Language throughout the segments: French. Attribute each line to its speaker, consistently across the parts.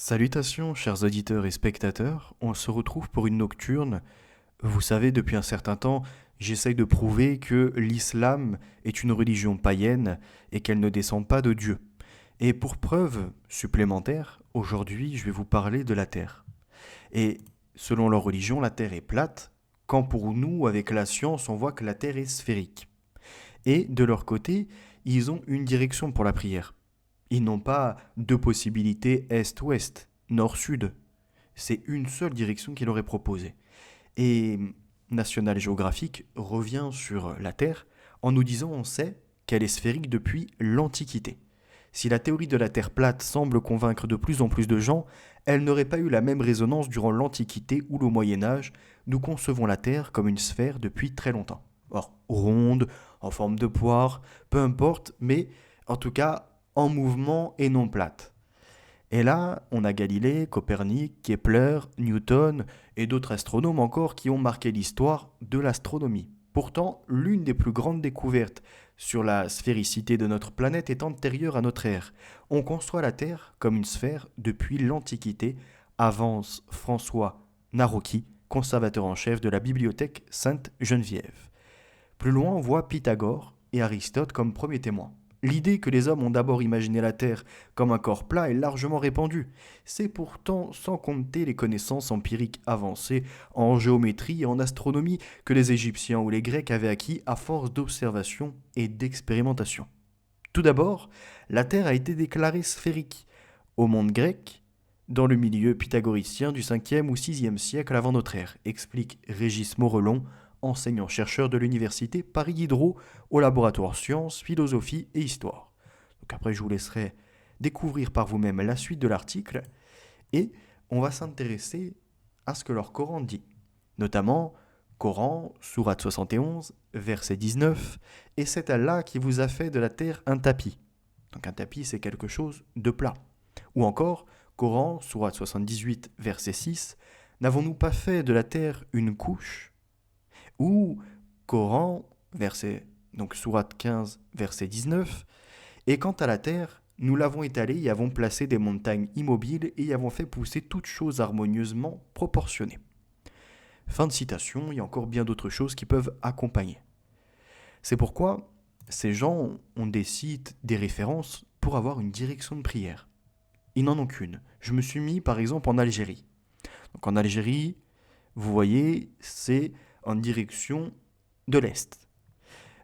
Speaker 1: Salutations, chers auditeurs et spectateurs, on se retrouve pour une nocturne. Vous savez, depuis un certain temps, j'essaye de prouver que l'islam est une religion païenne et qu'elle ne descend pas de Dieu. Et pour preuve supplémentaire, aujourd'hui, je vais vous parler de la Terre. Et selon leur religion, la Terre est plate, quand pour nous, avec la science, on voit que la Terre est sphérique. Et de leur côté, ils ont une direction pour la prière. Ils n'ont pas deux possibilités est-ouest, nord-sud. C'est une seule direction qu'il aurait proposée. Et National Geographic revient sur la Terre en nous disant on sait qu'elle est sphérique depuis l'Antiquité. Si la théorie de la Terre plate semble convaincre de plus en plus de gens, elle n'aurait pas eu la même résonance durant l'Antiquité ou le Moyen Âge. Nous concevons la Terre comme une sphère depuis très longtemps. Or, ronde, en forme de poire, peu importe, mais en tout cas en mouvement et non plate. Et là, on a Galilée, Copernic, Kepler, Newton et d'autres astronomes encore qui ont marqué l'histoire de l'astronomie. Pourtant, l'une des plus grandes découvertes sur la sphéricité de notre planète est antérieure à notre ère. On conçoit la Terre comme une sphère depuis l'Antiquité, avance François Narocki, conservateur en chef de la bibliothèque Sainte-Geneviève. Plus loin, on voit Pythagore et Aristote comme premiers témoins. L'idée que les hommes ont d'abord imaginé la Terre comme un corps plat est largement répandue. C'est pourtant sans compter les connaissances empiriques avancées en géométrie et en astronomie que les Égyptiens ou les Grecs avaient acquis à force d'observation et d'expérimentation. Tout d'abord, la Terre a été déclarée sphérique au monde grec dans le milieu pythagoricien du 5e ou 6e siècle avant notre ère, explique Régis Morelon, enseignant-chercheur de l'université Paris Diderot au laboratoire Sciences, Philosophie et Histoire. Donc après, je vous laisserai découvrir par vous-même la suite de l'article et on va s'intéresser à ce que leur Coran dit, notamment Coran, sourate 71, verset 19, et c'est Allah qui vous a fait de la terre un tapis. Donc un tapis, c'est quelque chose de plat. Ou encore, Coran, sourate 78, verset 6, n'avons-nous pas fait de la terre une couche? Ou Coran, donc sourate 15, verset 19, et quant à la terre, nous l'avons étalée et avons placé des montagnes immobiles et y avons fait pousser toutes choses harmonieusement proportionnées. Fin de citation, il y a encore bien d'autres choses qui peuvent accompagner. C'est pourquoi ces gens ont des sites, des références pour avoir une direction de prière. Ils n'en ont qu'une. Je me suis mis par exemple en Algérie. Donc en Algérie, vous voyez, c'est en direction de l'Est.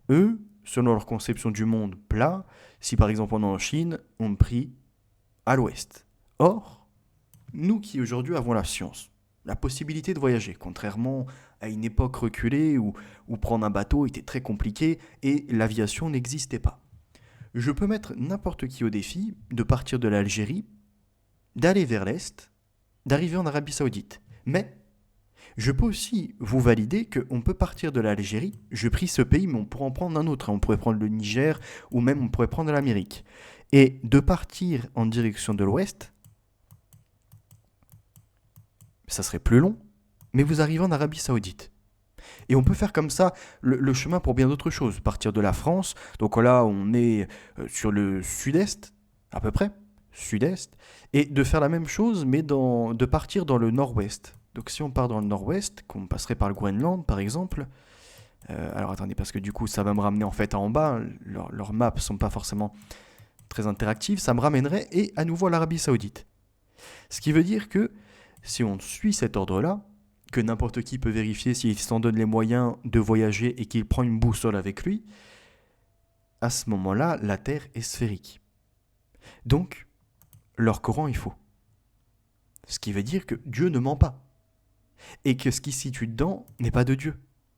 Speaker 1: Eux, selon leur conception du monde plat, si par exemple on est en Chine, on prie à l'Ouest. Or, nous qui aujourd'hui avons la science, la possibilité de voyager, contrairement à une époque reculée où prendre un bateau était très compliqué et l'aviation n'existait pas. Je peux mettre n'importe qui au défi de partir de l'Algérie, d'aller vers l'Est, d'arriver en Arabie Saoudite. Mais je peux aussi vous valider qu'on peut partir de l'Algérie, je prie ce pays, mais on pourrait en prendre un autre. On pourrait prendre le Niger ou même on pourrait prendre l'Amérique. Et de partir en direction de l'Ouest, ça serait plus long, mais vous arrivez en Arabie Saoudite. Et on peut faire comme ça le chemin pour bien d'autres choses. Partir de la France, donc là on est sur le sud-est, à peu près, sud-est, et de faire la même chose, mais de partir dans le nord-ouest. Donc si on part dans le nord-ouest, qu'on passerait par le Groenland par exemple, alors attendez, parce que du coup ça va me ramener en fait en bas, leurs maps sont pas forcément très interactives, ça me ramènerait et à nouveau à l'Arabie Saoudite. Ce qui veut dire que si on suit cet ordre-là, que n'importe qui peut vérifier s'il s'en donne les moyens de voyager et qu'il prend une boussole avec lui, à ce moment-là, la Terre est sphérique. Donc, leur Coran est faux. Ce qui veut dire que Dieu ne ment pas. Et que ce qui se situe dedans n'est pas de Dieu,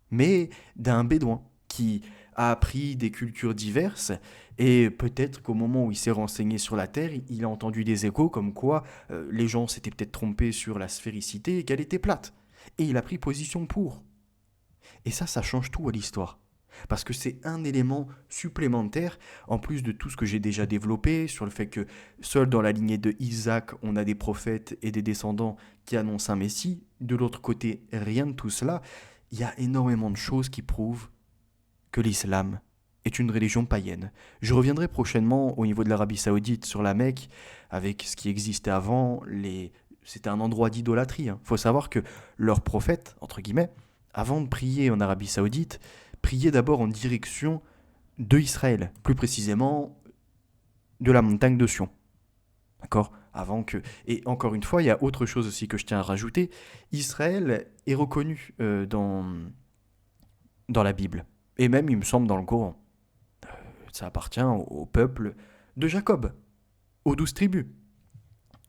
Speaker 1: mais d'un bédouin qui a appris des cultures diverses et peut-être qu'au moment où il s'est renseigné sur la Terre, il a entendu des échos comme quoi les gens s'étaient peut-être trompés sur la sphéricité et qu'elle était plate. Et il a pris position pour. Et ça change tout à l'histoire. Parce que c'est un élément supplémentaire, en plus de tout ce que j'ai déjà développé, sur le fait que seul dans la lignée de Isaac, on a des prophètes et des descendants qui annoncent un Messie. De l'autre côté, rien de tout cela. Il y a énormément de choses qui prouvent que l'islam est une religion païenne. Je reviendrai prochainement au niveau de l'Arabie Saoudite sur la Mecque, avec ce qui existait avant, c'était un endroit d'idolâtrie. Il faut savoir que leur prophète, entre guillemets, avant de prier en Arabie Saoudite, priait d'abord en direction de Israël, plus précisément de la montagne de Sion. D'accord. Et encore une fois, il y a autre chose aussi que je tiens à rajouter. Israël est reconnu dans la Bible, et même, il me semble, dans le Coran. Ça appartient au peuple de Jacob, aux 12 tribus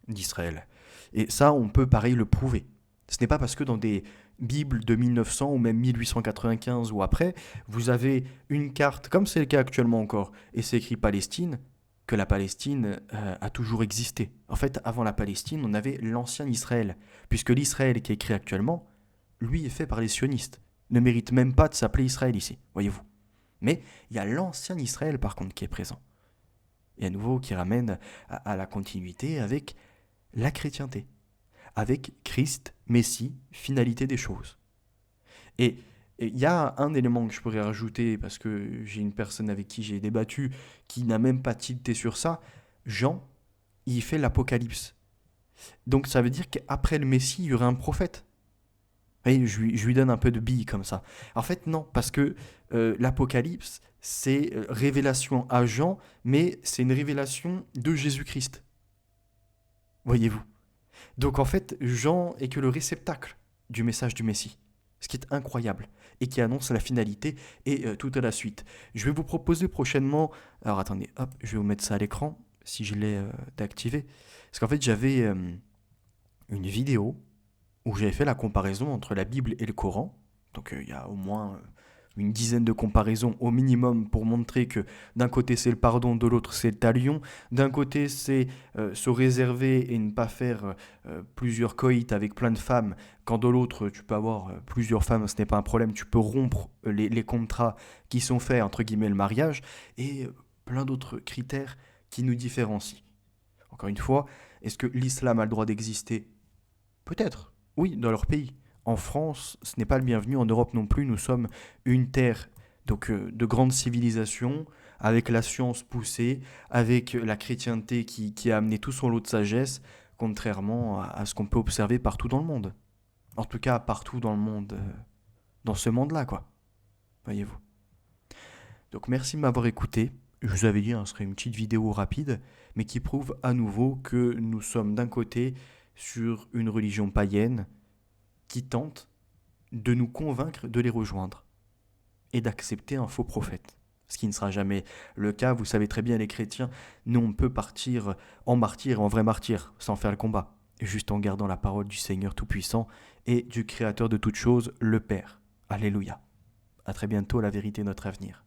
Speaker 1: d'Israël. Et ça, on peut pareil le prouver. Ce n'est pas parce que dans des Bibles de 1900 ou même 1895 ou après, vous avez une carte, comme c'est le cas actuellement encore, et c'est écrit Palestine, que la Palestine a toujours existé. En fait, avant la Palestine, on avait l'ancien Israël, puisque l'Israël qui est écrit actuellement, lui est fait par les sionistes, ne mérite même pas de s'appeler Israël ici, voyez-vous. Mais il y a l'ancien Israël par contre qui est présent, et à nouveau qui ramène à la continuité avec la chrétienté, avec Christ, Messie, finalité des choses. Et il y a un élément que je pourrais rajouter, parce que j'ai une personne avec qui j'ai débattu qui n'a même pas tilté sur ça. Jean, il fait l'Apocalypse. Donc ça veut dire qu'après le Messie, il y aurait un prophète. Et je lui donne un peu de billes comme ça. En fait, non, parce que l'Apocalypse, c'est révélation à Jean, mais c'est une révélation de Jésus-Christ. Voyez-vous. Donc en fait, Jean est que le réceptacle du message du Messie, ce qui est incroyable, et qui annonce la finalité et toute la suite. Je vais vous proposer prochainement, alors attendez, hop, je vais vous mettre ça à l'écran, si je l'ai d'activer, parce qu'en fait j'avais une vidéo où j'avais fait la comparaison entre la Bible et le Coran, donc il y a au moins une dizaine de comparaisons au minimum pour montrer que d'un côté c'est le pardon, de l'autre c'est le talion, d'un côté c'est se réserver et ne pas faire plusieurs coïts avec plein de femmes, quand de l'autre tu peux avoir plusieurs femmes, ce n'est pas un problème, tu peux rompre les contrats qui sont faits, entre guillemets le mariage, et plein d'autres critères qui nous différencient. Encore une fois, est-ce que l'islam a le droit d'exister? Peut-être, oui, dans leur pays. En France, ce n'est pas le bienvenu, en Europe non plus, nous sommes une terre donc, de grande civilisation, avec la science poussée, avec la chrétienté qui a amené tout son lot de sagesse, contrairement à ce qu'on peut observer partout dans le monde. En tout cas, partout dans le monde, dans ce monde-là, quoi. Voyez-vous. Donc merci de m'avoir écouté. Je vous avais dit, ce serait une petite vidéo rapide, mais qui prouve à nouveau que nous sommes d'un côté sur une religion païenne, qui tente de nous convaincre de les rejoindre et d'accepter un faux prophète. Ce qui ne sera jamais le cas, vous savez très bien les chrétiens, nous on peut partir en martyr, en vrai martyr, sans faire le combat, juste en gardant la parole du Seigneur Tout-Puissant et du Créateur de toutes choses, le Père. Alléluia. À très bientôt, la vérité est notre avenir.